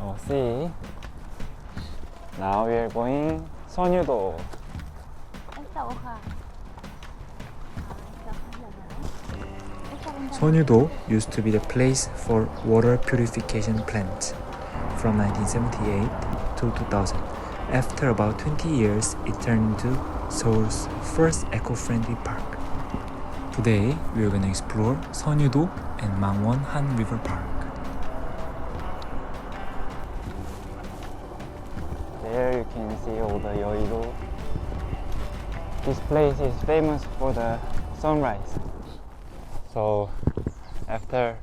So see, now we are going Seonyudo. Seonyudo used to be the place for water purification plants from 1978 to 2000. After about 20 years, it turned into Seoul's first eco-friendly park. Today, we are going to explore Seonyudo and Mangwon Han River Park. There you can see all the Yeouido. This place is famous for the sunrise. So after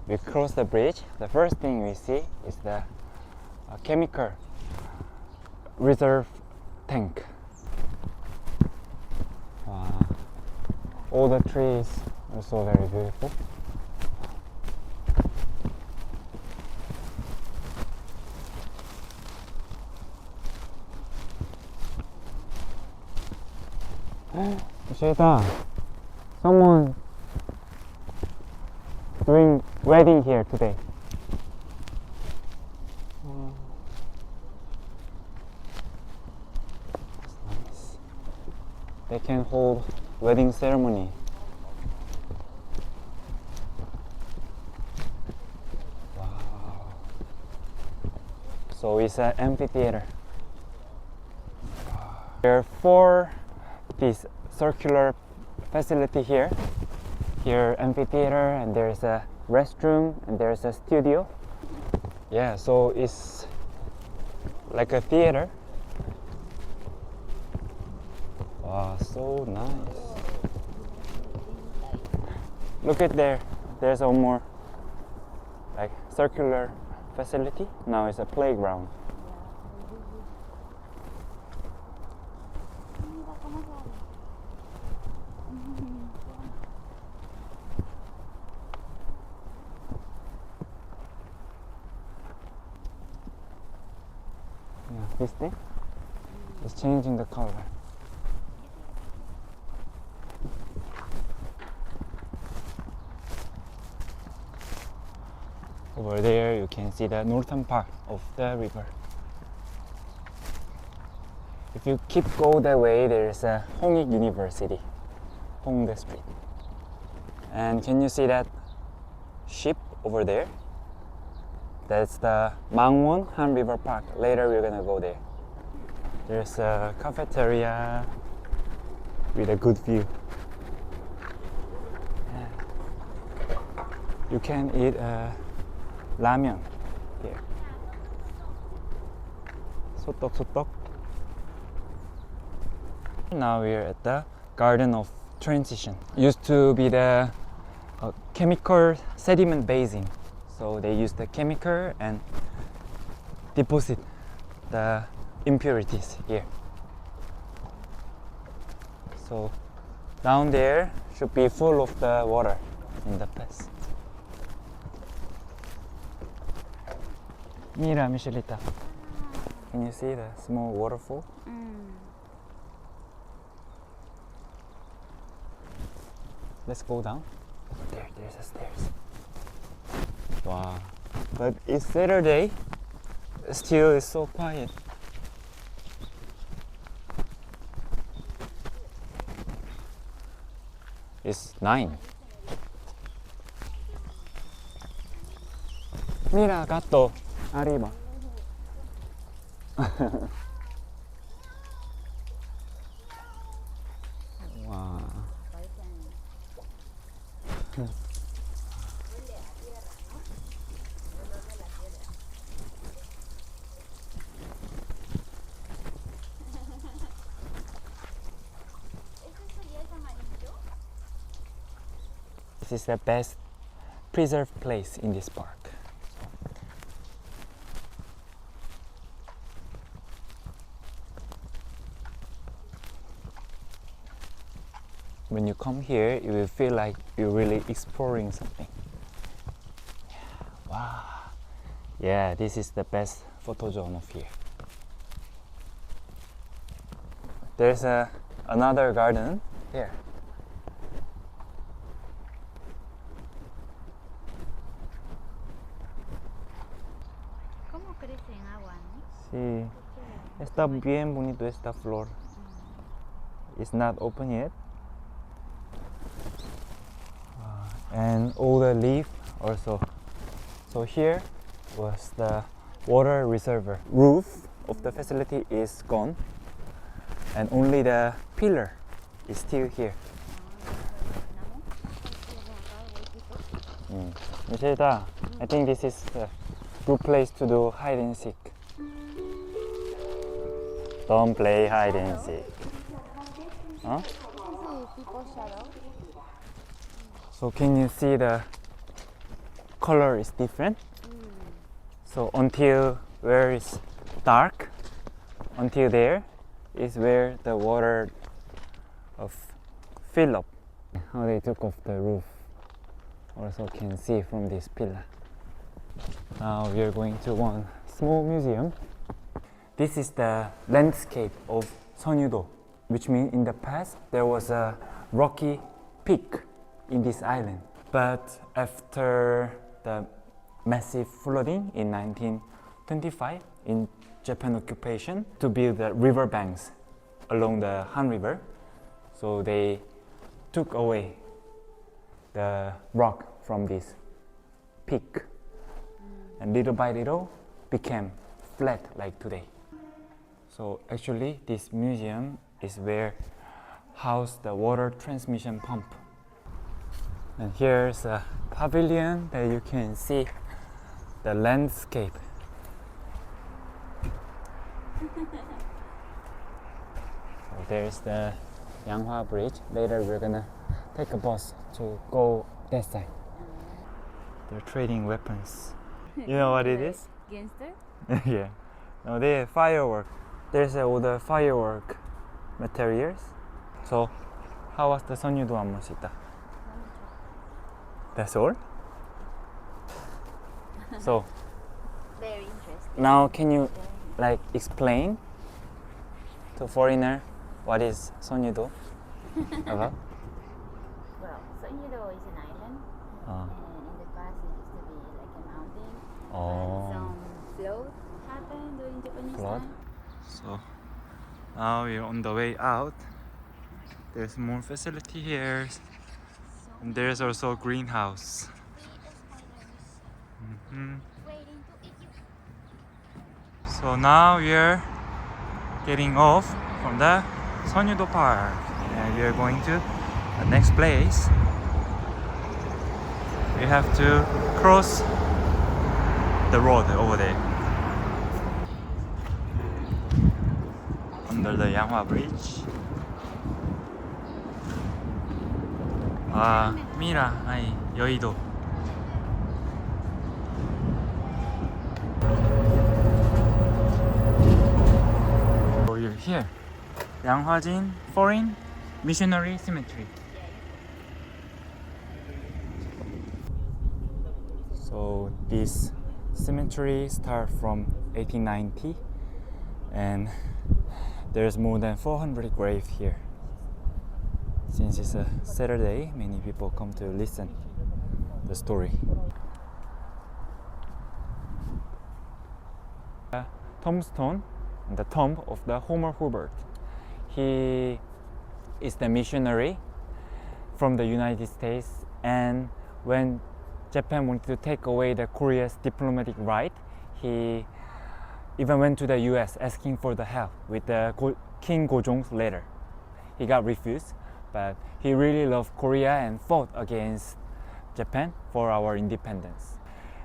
we cross the bridge, the first thing we see is the chemical reserve tank. All the trees are so very beautiful. Sheta, someone doing wedding here today. That's nice. They can hold wedding ceremony. Wow. So it's an amphitheater. There are four this circular facility here. Here amphitheater, and there's a restroom, and there's a studio. Yeah, so it's like a theater. Wow, so nice. Look at there. There's one more like circular facility. Now it's a playground. Yeah, this thing is changing the color. Over there you can see the northern part of the river. If you keep go that way, there's a Hongik University, Hongdae Street. And can you see that ship over there? That's the Mangwon Han River Park. Later we're gonna go there. There's a cafeteria with a good view. You can eat ramen here. 소떡. Now we're at the Garden of Transition. Used to be the chemical sediment basin. So they use the chemical and deposit the impurities here. So down there should be full of the water in the past. Mira, Michelita. Can you see the small waterfall? Let's go down. There's the stairs. Wow. But it's Saturday. Still it's so quiet. It's 9. Mira, gatto. Arriba. Wow. This is the best preserved place in this park. When you come here, you will feel like you're really exploring something. Wow. Yeah, this is the best photo zone of here. There's another garden here. crece en agua, ¿no? Sí. Está bien bonito esta flor. It's not open yet. And all the leaf also. So here was the water reservoir. Roof of the facility is gone, and only the pillar is still here. Michelle, I think this is a good place to do hide and seek. Don't play hide and seek. Huh? People shadow. So can you see the color is different? So until where it's dark, until there is where the water of fill up. How they took off the roof also can see from this pillar. Now we are going to one small museum. This is the landscape of Seonyudo, which means in the past there was a rocky peak in this island. But after the massive flooding in 1925 in Japan occupation to build the river banks along the Han River, so they took away the rock from this peak and little by little became flat like today. So actually this museum is where house the water transmission pump. And here's a pavilion that you can see the landscape. So there's the Yanghwa Bridge. Later we're gonna take a bus to go that side. They're trading weapons. You know what it is? Gangster? Yeah. No, they have firework. There's all the firework materials. So how was the Seonyudo 안무시다? That's all? So Very interesting. now can you like explain to foreigner what is Seonyudo about? Well, Seonyudo is an island, and in the past it used to be like a mountain. And some flood happened during Japanese Flood? time. So now we're on the way out. There's more facility here, and there's also a greenhouse. Waiting to eat you. So now we're getting off from the Seonyudo Park, and we are going to the next place. We have to cross the road over there under the Yanghwa Bridge. Mira, ay, 여의도. So you're here, Yanghwajin Foreign Missionary Cemetery. So this cemetery starts from 1890, and there's more than 400 graves here. Since it's a Saturday, many people come to listen the story. A tombstone, the tomb of the Homer Hubert. He is the missionary from the United States, and when Japan wanted to take away the Korea's diplomatic right, he even went to the US asking for the help with the King Gojong's letter. He got refused, but he really loved Korea and fought against Japan for our independence.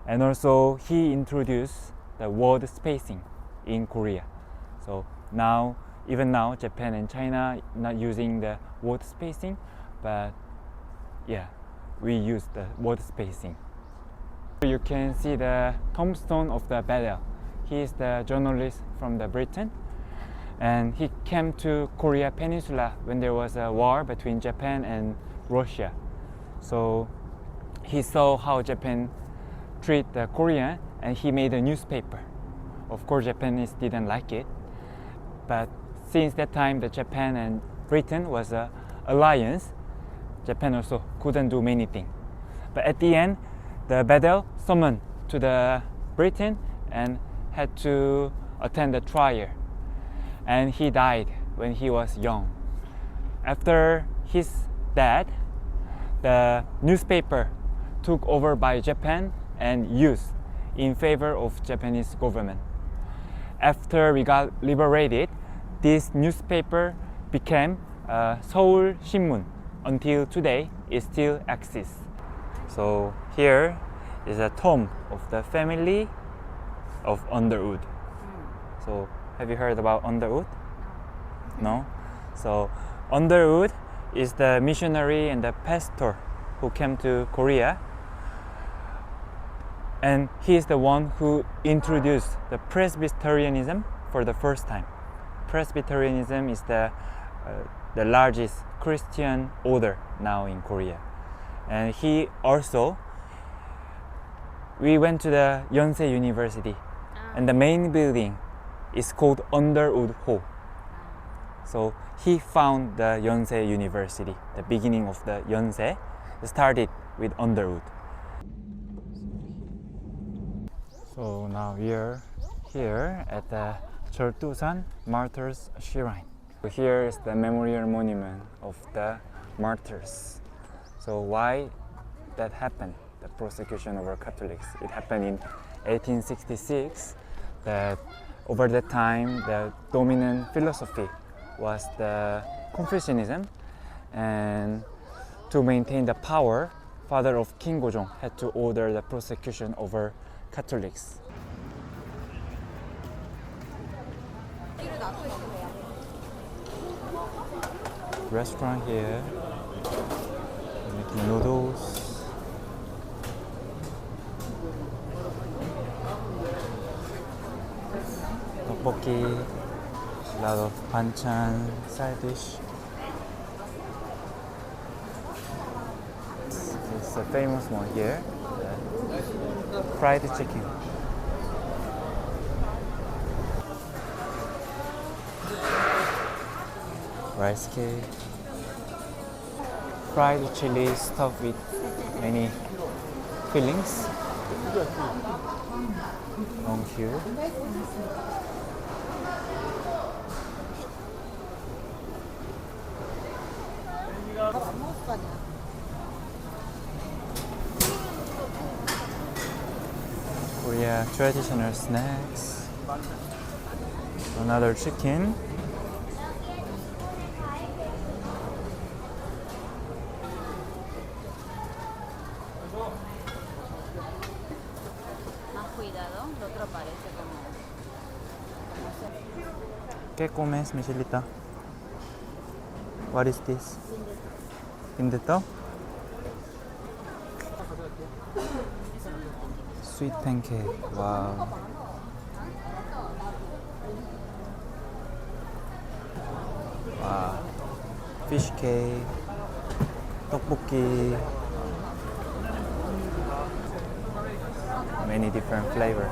And also he introduced the word spacing in Korea. So now, even now, Japan and China not using the word spacing, but yeah, we use the word spacing. You can see the tombstone of the battle. He is the journalist from the Britain, and he came to Korea Peninsula when there was a war between Japan and Russia. So he saw how Japan treat the Korean, and he made a newspaper. Of course, Japanese didn't like it, but since that time, the Japan and Britain was an alliance. Japan also couldn't do many things. But at the end, the battle summoned to the Britain and had to attend the trial, and he died when he was young. After his death, the newspaper took over by Japan and used in favor of Japanese government. After we got liberated, this newspaper became Seoul Shinmun. Until today, it still exists. So here is a tomb of the family of Underwood. So have you heard about Underwood? No? So Underwood is the missionary and the pastor who came to Korea, and he is the one who introduced the Presbyterianism for the first time. Presbyterianism is the largest Christian order now in Korea. And he also, we went to the Yonsei University, and the main building is called Underwood Hall. So he found the Yonsei University. The beginning of the Yonsei started with Underwood. So now we are here at the Cheoltusan Martyrs Shrine. Here is the memorial monument of the martyrs. So why that happened, the persecution over Catholics? It happened in 1866. That over that time, the dominant philosophy was the Confucianism, and to maintain the power, father of King Gojong had to order the persecution over Catholics. Restaurant here, making noodles. Tteokbokki, a lot of banchan, side dish. It's a famous one here, the fried chicken. Rice cake, fried chili stuffed with many fillings. Long queue. Korea traditional snacks. Another chicken. ¿Qué comes, Michelita? What is this? 빈대떡? Sweet pancake. Wow. Wow. Fish cake. Tteokbokki. Many different flavors.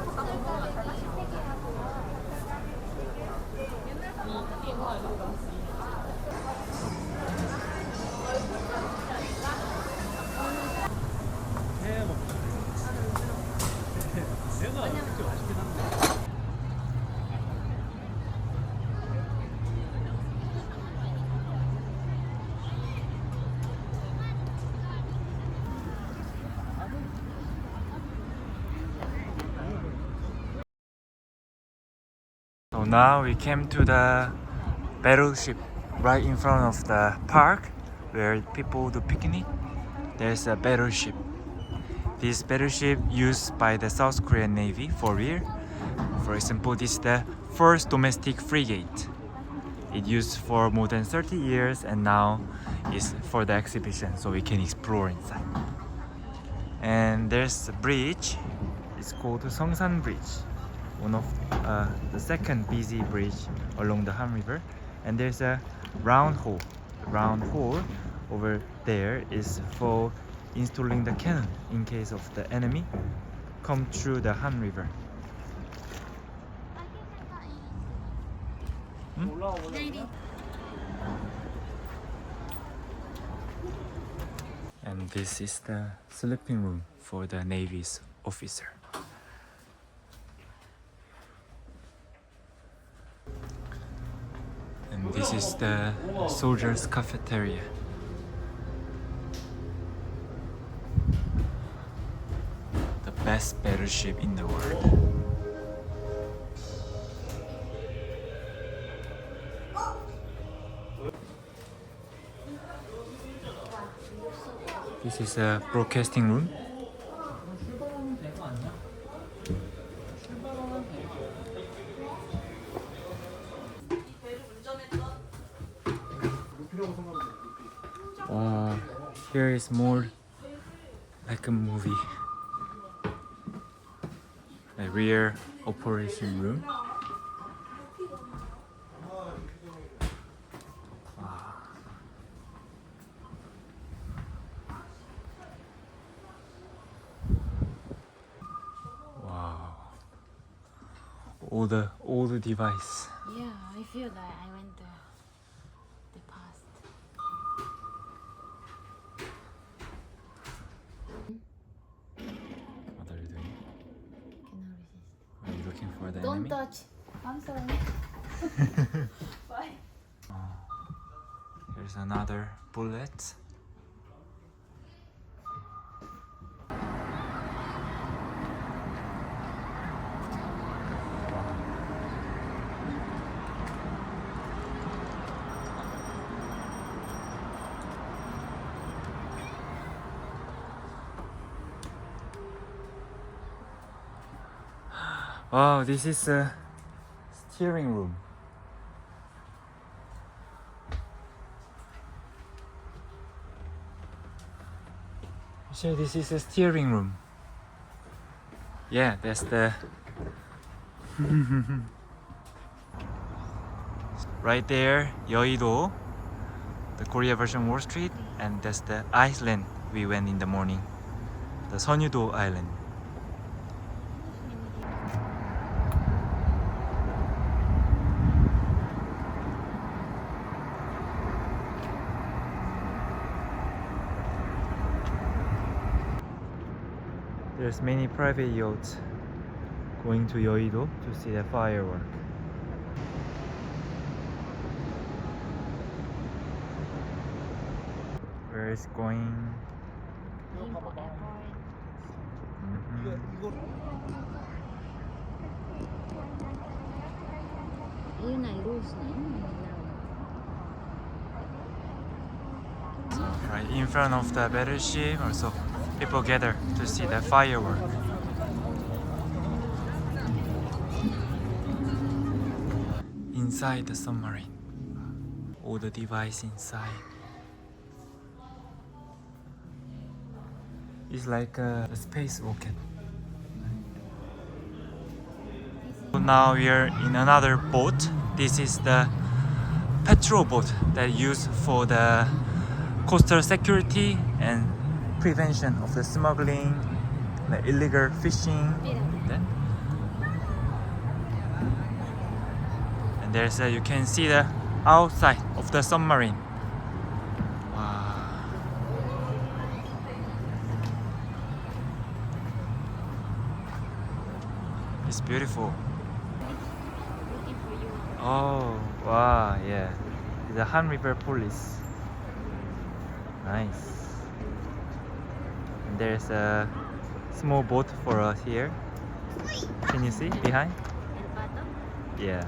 So now we came to the battleship right in front of the park where people do picnic. There's a battleship. This battleship used by the South Korean Navy for real. For example, this is the first domestic frigate. It used for more than 30 years and now is for the exhibition, so we can explore inside. And there's a bridge. It's called Seongsan Bridge, one of the second busy bridge along the Han River. And there's a round hole. The round hole over there is for installing the cannon in case of the enemy come through the Han River. And this is the sleeping room for the Navy's officer. This is the soldiers' cafeteria. The best battleship in the world. This is a broadcasting room. Wow, here is more like a movie. A rear operation room. Wow. All the device. Yeah, I feel like I went to the past. What are you doing? Cannot resist. Are you looking for the Don't enemy? touch. I'm sorry. Why? Here's another bullet. Wow, this is a steering room. So this is a steering room. Yeah, that's the right there, Yeouido, the Korea version Wall Street, and that's the island we went in the morning, the Seonyudo Island. There's many private yachts going to Yeouido to see the firework. Where is going? Airport. Ayun na, rules na yun. Right in front of the battleship, also people gather to see the firework. Inside the submarine, all the device inside. It's like a space rocket. So now we are in another boat. This is the patrol boat that used for the coastal security and prevention of the smuggling, the illegal fishing. And there's you can see the outside of the submarine. Wow. It's beautiful. Looking for you. Oh, wow, yeah. The Han River Police. Nice. And there's a small boat for us here. Can you see behind? El pato? Yeah.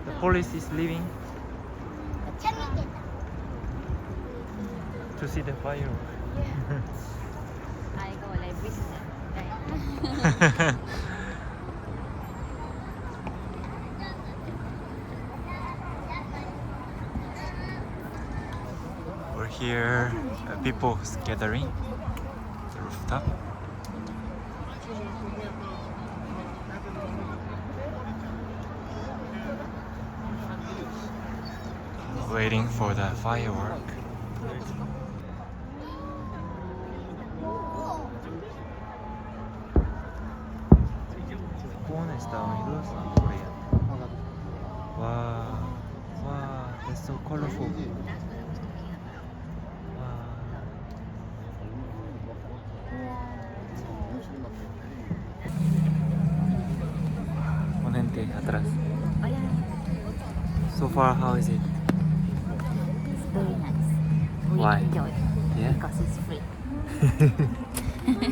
The police is leaving to see the fireworks. I go like business. Right? We're here, people gathering the rooftop. Waiting for the firework. ¿Cómo Estados Unidos y Corea? Wow, wow, that's so colorful. Wow. extras. Oh yeah, So far, how is it? it's very nice. We Why? enjoy Yeah. because it's free.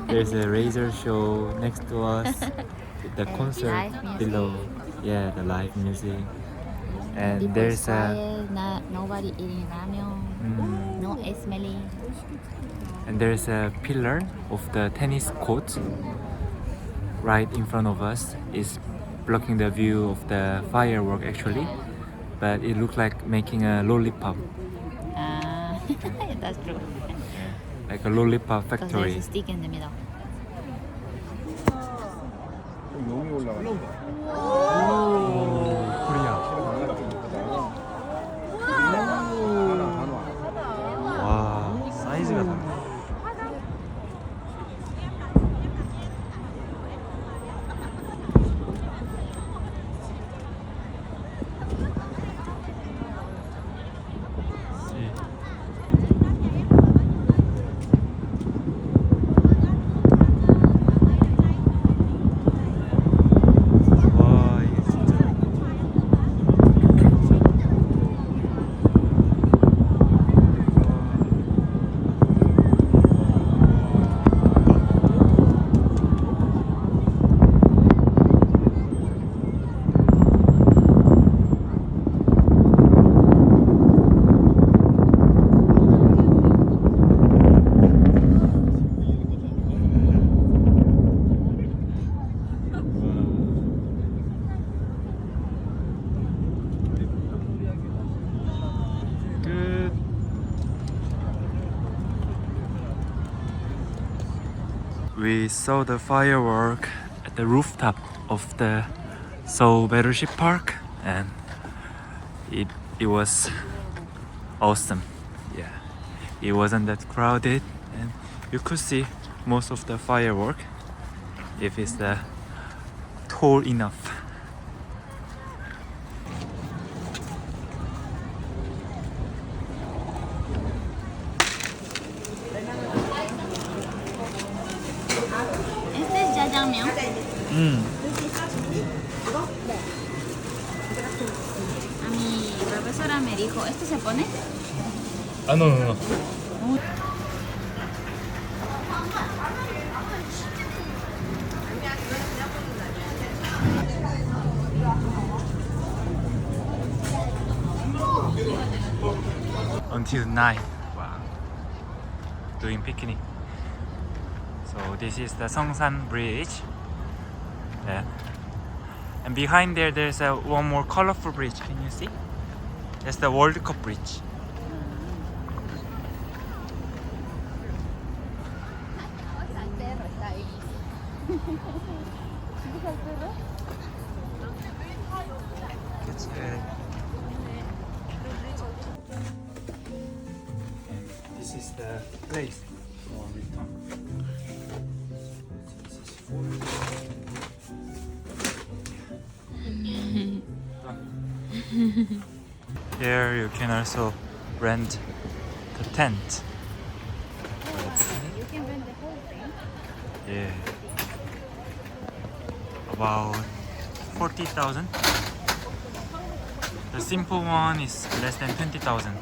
There's a razor show next to us. The And concert live music. below. Yeah, the live music. And People there's is quiet, nobody eating ramyeon, no smelling. and there's a pillar of the tennis court right in front of us. Is blocking the view of the firework actually, but it looks like making a lollipop, That's true. like a lollipop Because factory. there's a stick in the middle. 와, 사이즈가 다르네. 와, 이게 진짜. Good. We saw the firework at the rooftop of the Seoul Battleship Park, and it was awesome. Yeah, it wasn't that crowded, and you could see most of the firework if it's tall enough. Este es jajangmyeon. A mi profesora me dijo, ¿esto se pone? Ah, no. Until 9. Wow. Doing picnic. So this is the Seongsan Bridge. Yeah. And behind there's one more colorful bridge. Can you see? That's the World Cup bridge. That's good. And this is the place for return. Here you can also rent the tent. You can rent the whole thing. Yeah. About 40,000. The simple one is less than 20,000.